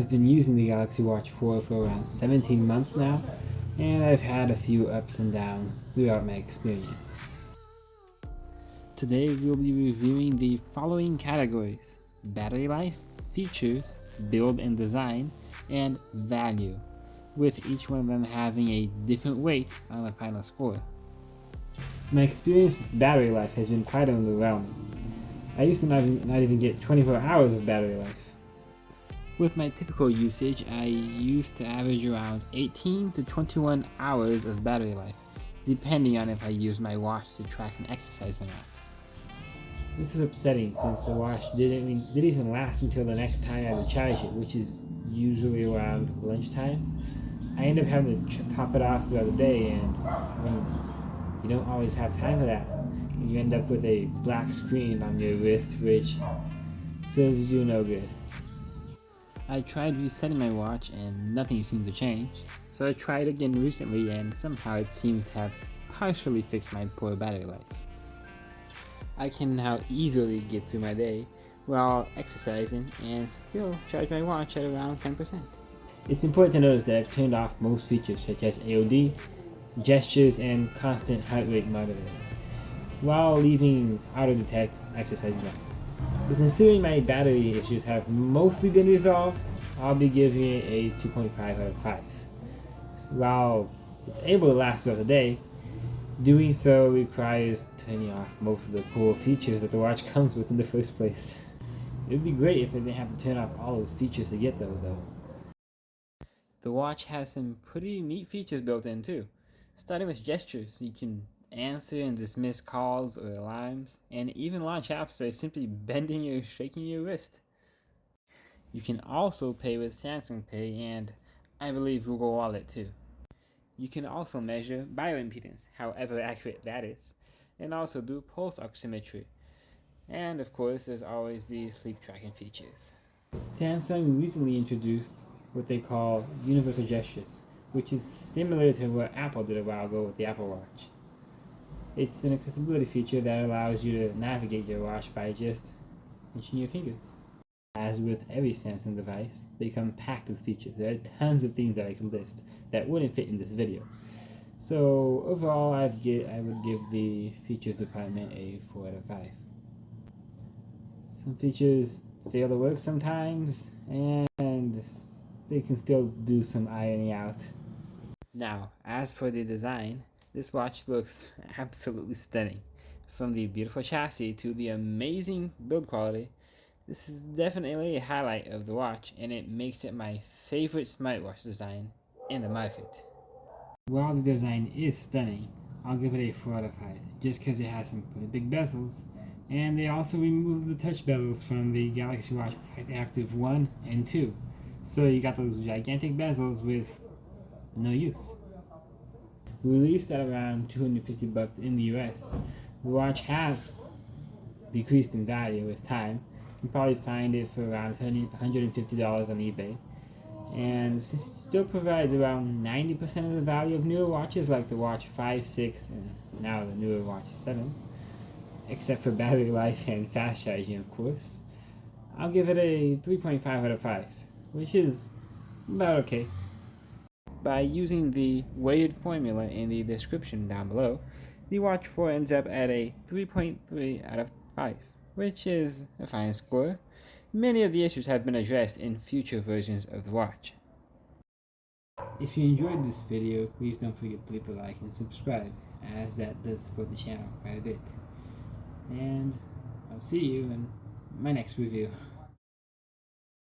I've been using the Galaxy Watch 4 for around 17 months now, and I've had a few ups and downs throughout my experience. Today we'll be reviewing the following categories: battery life, features, build and design, and value, with each one of them having a different weight on the final score. My experience with battery life has been quite underwhelming. I used to not even get 24 hours of battery life. With my typical usage, I used to average around 18 to 21 hours of battery life, depending on if I used my watch to track an exercise or not. This was upsetting since the watch didn't even last until the next time I would charge it, which is usually around lunchtime. I end up having to top it off throughout the day, and you don't always have time for that. And you end up with a black screen on your wrist, which serves you no good. I tried resetting my watch and nothing seemed to change, so I tried again recently and somehow it seems to have partially fixed my poor battery life. I can now easily get through my day while exercising and still charge my watch at around 10%. It's important to notice that I've turned off most features such as AOD, gestures, and constant heart rate monitoring, while leaving auto detect exercises on. But considering my battery issues have mostly been resolved, I'll be giving it a 2.5 out of 5. While it's able to last throughout the day, doing so requires turning off most of the cool features that the watch comes with in the first place. It would be great if I didn't have to turn off all those features to get those though. The watch has some pretty neat features built in too. Starting with gestures, you can answer and dismiss calls or alarms, and even launch apps by simply bending or shaking your wrist. You can also pay with Samsung Pay and I believe Google Wallet too. You can also measure bioimpedance, however accurate that is, and also do pulse oximetry. And of course, there's always the sleep tracking features. Samsung recently introduced what they call universal gestures, which is similar to what Apple did a while ago with the Apple Watch. It's an accessibility feature that allows you to navigate your watch by just pinching your fingers. As with every Samsung device, they come packed with features. There are tons of things that I can list that wouldn't fit in this video. So overall, I would give the features department a 4 out of 5. Some features fail to work sometimes, and they can still do some ironing out. Now, as for the design, this watch looks absolutely stunning. From the beautiful chassis to the amazing build quality, this is definitely a highlight of the watch, and it makes it my favorite smartwatch design in the market. While the design is stunning, I'll give it a 4 out of 5, just because it has some pretty big bezels, and they also removed the touch bezels from the Galaxy Watch Active 1 and 2. So you got those gigantic bezels with no use. Released at around $250 in the US, the watch has decreased in value with time. You can probably find it for around $150 on eBay. And since it still provides around 90% of the value of newer watches like the Watch 5, 6, and now the newer Watch 7, except for battery life and fast charging of course, I'll give it a 3.5 out of 5, which is about okay. By using the weighted formula in the description down below, the Watch 4 ends up at a 3.3 out of 5, which is a fine score. Many of the issues have been addressed in future versions of the watch. If you enjoyed this video, please don't forget to leave a like and subscribe, as that does support the channel quite a bit. And I'll see you in my next review.